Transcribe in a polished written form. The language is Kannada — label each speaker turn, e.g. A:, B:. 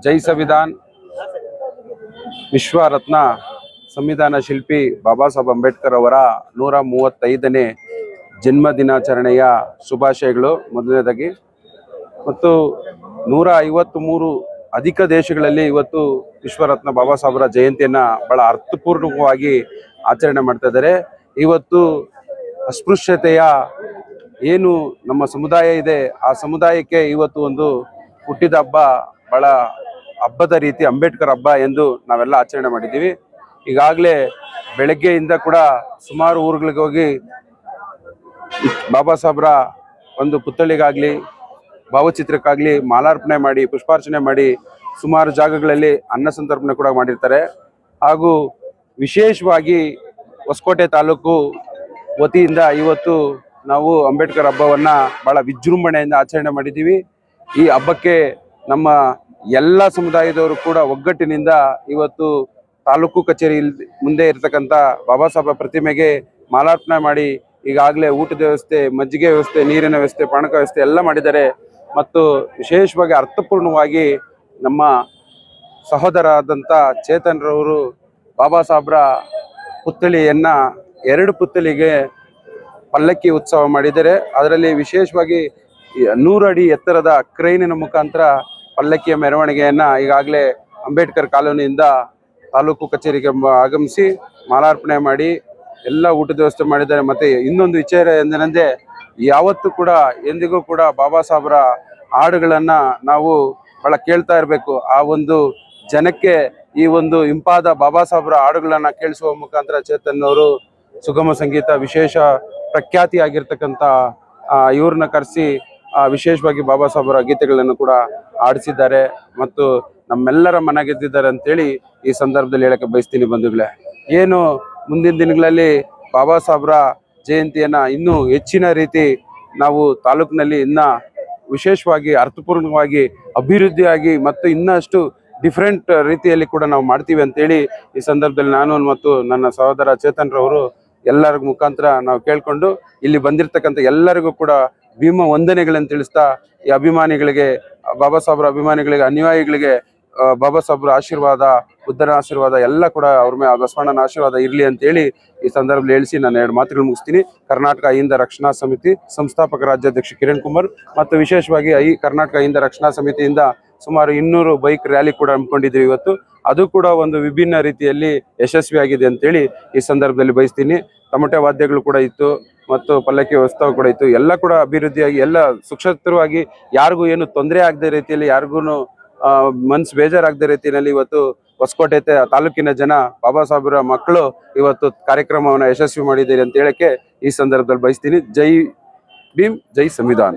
A: ಜೈ ಸಂವಿಧಾನ್. ವಿಶ್ವ ರತ್ನ ಸಂವಿಧಾನ ಶಿಲ್ಪಿ ಬಾಬಾ ಸಾಹೇಬ್ ಅಂಬೇಡ್ಕರ್ ಅವರ 135ನೇ ಜನ್ಮ ದಿನಾಚರಣೆಯ ಶುಭಾಶಯಗಳು ಮೊದಲನೇದಾಗಿ. ಮತ್ತು 153 ಅಧಿಕ ದೇಶಗಳಲ್ಲಿ ಇವತ್ತು ವಿಶ್ವರತ್ನ ಬಾಬಾ ಸಾಹೇಬರ ಜಯಂತಿಯನ್ನ ಬಹಳ ಅರ್ಥಪೂರ್ಣವಾಗಿ ಆಚರಣೆ ಮಾಡ್ತಾ ಇದ್ದಾರೆ. ಇವತ್ತು ಅಸ್ಪೃಶ್ಯತೆಯ ಏನು ನಮ್ಮ ಸಮುದಾಯ ಇದೆ, ಆ ಸಮುದಾಯಕ್ಕೆ ಇವತ್ತು ಒಂದು ಹುಟ್ಟಿದ ಹಬ್ಬ, ಬಹಳ ಹಬ್ಬದ ರೀತಿ ಅಂಬೇಡ್ಕರ್ ಹಬ್ಬ ಎಂದು ನಾವೆಲ್ಲ ಆಚರಣೆ ಮಾಡಿದ್ದೀವಿ. ಈಗಾಗಲೇ ಬೆಳಗ್ಗೆಯಿಂದ ಕೂಡ ಸುಮಾರು ಊರುಗಳಿಗೆ ಹೋಗಿ ಬಾಬಾ ಸಾಹೇಬ್ರ ಒಂದು ಪುತ್ಥಳಿಗಾಗಲಿ ಭಾವಚಿತ್ರಕ್ಕಾಗಲಿ ಮಾಲಾರ್ಪಣೆ ಮಾಡಿ ಪುಷ್ಪಾರ್ಚನೆ ಮಾಡಿ ಸುಮಾರು ಜಾಗಗಳಲ್ಲಿ ಅನ್ನ ಸಂತರ್ಪಣೆ ಕೂಡ ಮಾಡಿರ್ತಾರೆ. ಹಾಗೂ ವಿಶೇಷವಾಗಿ ಹೊಸಕೋಟೆ ತಾಲೂಕು ವತಿಯಿಂದ ಇವತ್ತು ನಾವು ಅಂಬೇಡ್ಕರ್ ಹಬ್ಬವನ್ನು ಭಾಳ ವಿಜೃಂಭಣೆಯಿಂದ ಆಚರಣೆ ಮಾಡಿದ್ದೀವಿ. ಈ ಹಬ್ಬಕ್ಕೆ ನಮ್ಮ ಎಲ್ಲ ಸಮುದಾಯದವರು ಕೂಡ ಒಗ್ಗಟ್ಟಿನಿಂದ ಇವತ್ತು ತಾಲೂಕು ಕಚೇರಿ ಮುಂದೆ ಇರತಕ್ಕಂಥ ಬಾಬಾ ಸಾಹೇಬ ಪ್ರತಿಮೆಗೆ ಮಾಲಾರ್ಪಣೆ ಮಾಡಿ ಈಗಾಗಲೇ ಊಟದ ವ್ಯವಸ್ಥೆ, ಮಜ್ಜಿಗೆ ವ್ಯವಸ್ಥೆ, ನೀರಿನ ವ್ಯವಸ್ಥೆ, ಪಾನಕ ವ್ಯವಸ್ಥೆ ಎಲ್ಲ ಮಾಡಿದ್ದಾರೆ. ಮತ್ತು ವಿಶೇಷವಾಗಿ ಅರ್ಥಪೂರ್ಣವಾಗಿ ನಮ್ಮ ಸಹೋದರಾದಂಥ ಚೇತನ್ರವರು ಬಾಬಾ ಸಾಹೇಬ್ರ ಪುತ್ಥಳಿಯನ್ನು 2 ಪುತ್ಥಳಿಗೆ ಪಲ್ಲಕ್ಕಿ ಉತ್ಸವ ಮಾಡಿದ್ದಾರೆ. ಅದರಲ್ಲಿ ವಿಶೇಷವಾಗಿ 100 ಅಡಿ ಎತ್ತರದ ಕ್ರೈನಿನ ಮುಖಾಂತರ ಪಲ್ಲಕ್ಕಿಯ ಮೆರವಣಿಗೆಯನ್ನು ಈಗಾಗಲೇ ಅಂಬೇಡ್ಕರ್ ಕಾಲೋನಿಯಿಂದ ತಾಲೂಕು ಕಚೇರಿಗೆ ಆಗಮಿಸಿ ಮಾಲಾರ್ಪಣೆ ಮಾಡಿ ಎಲ್ಲ ಊಟದ ವ್ಯವಸ್ಥೆ ಮಾಡಿದ್ದಾರೆ. ಮತ್ತು ಇನ್ನೊಂದು ವಿಚಾರ ಎಂದನೆಂದರೆ, ಯಾವತ್ತೂ ಕೂಡ ಎಂದಿಗೂ ಕೂಡ ಬಾಬಾ ಸಾಹೇಬ್ರ ಹಾಡುಗಳನ್ನು ನಾವು ಭಾಳ ಕೇಳ್ತಾ ಇರಬೇಕು. ಆ ಒಂದು ಜನಕ್ಕೆ ಈ ಒಂದು ಇಂಪಾದ ಬಾಬಾ ಸಾಹೇಬ್ರ ಹಾಡುಗಳನ್ನು ಕೇಳಿಸುವ ಮುಖಾಂತರ ಚೇತನ್ನವರು ಸುಗಮ ಸಂಗೀತ ವಿಶೇಷ ಪ್ರಖ್ಯಾತಿ ಆಗಿರ್ತಕ್ಕಂಥ ಇವ್ರನ್ನ ಕರೆಸಿ ವಿಶೇಷವಾಗಿ ಬಾಬಾ ಸಾಹೇಬ್ರ ಗೀತೆಗಳನ್ನು ಕೂಡ ಆಡಿಸಿದ್ದಾರೆ ಮತ್ತು ನಮ್ಮೆಲ್ಲರ ಮನ ಗೆದ್ದಿದ್ದಾರೆ ಅಂತೇಳಿ ಈ ಸಂದರ್ಭದಲ್ಲಿ ಹೇಳಕ್ಕೆ ಬಯಸ್ತೀನಿ. ಬಂಧುಗಳೇ, ಏನು ಮುಂದಿನ ದಿನಗಳಲ್ಲಿ ಬಾಬಾ ಸಾಹೇಬ್ರ ಜಯಂತಿಯನ್ನು ಇನ್ನೂ ಹೆಚ್ಚಿನ ರೀತಿ ನಾವು ತಾಲೂಕಿನಲ್ಲಿ ಇನ್ನೂ ವಿಶೇಷವಾಗಿ ಅರ್ಥಪೂರ್ಣವಾಗಿ ಅಭಿವೃದ್ಧಿಯಾಗಿ ಮತ್ತು ಇನ್ನಷ್ಟು ಡಿಫ್ರೆಂಟ್ ರೀತಿಯಲ್ಲಿ ಕೂಡ ನಾವು ಮಾಡ್ತೀವಿ ಅಂತೇಳಿ ಈ ಸಂದರ್ಭದಲ್ಲಿ ನಾನು ಮತ್ತು ನನ್ನ ಸಹೋದರ ಚೇತನ್ರವರು ಎಲ್ಲರಿಗೂ ಮುಖಾಂತರ ನಾವು ಕೇಳಿಕೊಂಡು ಇಲ್ಲಿ ಬಂದಿರತಕ್ಕಂಥ ಎಲ್ಲರಿಗೂ ಕೂಡ ಭೀಮ ವಂದನೆಗಳನ್ನು ತಿಳಿಸ್ತಾ, ಈ ಅಭಿಮಾನಿಗಳಿಗೆ, ಬಾಬಾ ಸಾಹೇಬ್ರ ಅಭಿಮಾನಿಗಳಿಗೆ, ಅನುಯಾಯಿಗಳಿಗೆ ಬಾಬಾ ಸಾಹೇಬ್ರ ಆಶೀರ್ವಾದ, ಬುದ್ಧನ ಆಶೀರ್ವಾದ ಎಲ್ಲ ಕೂಡ ಅವ್ರ ಮೇಲೆ ಬಸವಣ್ಣನ ಆಶೀರ್ವಾದ ಇರಲಿ ಅಂತೇಳಿ ಈ ಸಂದರ್ಭದಲ್ಲಿ ಹೇಳಿಸಿ ನಾನು 2 ಮಾತುಗಳು ಮುಗಿಸ್ತೀನಿ. ಕರ್ನಾಟಕ ಅಹಿಂದ ರಕ್ಷಣಾ ಸಮಿತಿ ಸಂಸ್ಥಾಪಕ ರಾಜ್ಯಾಧ್ಯಕ್ಷ ಕಿರಣ್ ಕುಮಾರ್ ಮತ್ತು ವಿಶೇಷವಾಗಿ ಕರ್ನಾಟಕ ಅಹಿಂದ ರಕ್ಷಣಾ ಸಮಿತಿಯಿಂದ ಸುಮಾರು 200 ಬೈಕ್ ರ್ಯಾಲಿ ಕೂಡ ಹಮ್ಮಿಕೊಂಡಿದ್ದೀವಿ ಇವತ್ತು. ಅದು ಕೂಡ ಒಂದು ವಿಭಿನ್ನ ರೀತಿಯಲ್ಲಿ ಯಶಸ್ವಿಯಾಗಿದೆ ಅಂತೇಳಿ ಈ ಸಂದರ್ಭದಲ್ಲಿ ಬಯಸ್ತೀನಿ. ತಮಟೆ ವಾದ್ಯಗಳು ಕೂಡ ಇತ್ತು ಮತ್ತು ಪಲ್ಲಕ್ಕಿ ಉತ್ಸವ ಕೂಡ ಇತ್ತು. ಎಲ್ಲ ಕೂಡ ಅಭಿವೃದ್ಧಿಯಾಗಿ ಎಲ್ಲ ಸುಕ್ಷೇತ್ರವಾಗಿ ಯಾರಿಗೂ ಏನು ತೊಂದರೆ ಆಗದೆ ರೀತಿಯಲ್ಲಿ, ಯಾರಿಗೂ ಮನ್ಸು ಬೇಜಾರಾಗದೆ ರೀತಿಯಲ್ಲಿ ಇವತ್ತು ಹೊಸಕೋಟೆ ತಾಲೂಕಿನ ಜನ ಬಾಬಾ ಸಾಹೇಬ್ರ ಮಕ್ಕಳು ಇವತ್ತು ಕಾರ್ಯಕ್ರಮವನ್ನು ಯಶಸ್ವಿ ಮಾಡಿದ್ದೀರಿ ಅಂತ ಹೇಳಕ್ಕೆ ಈ ಸಂದರ್ಭದಲ್ಲಿ ಬಯಸ್ತೀನಿ. ಜೈ ಭೀಮ್, ಜೈ ಸಂವಿಧಾನ್.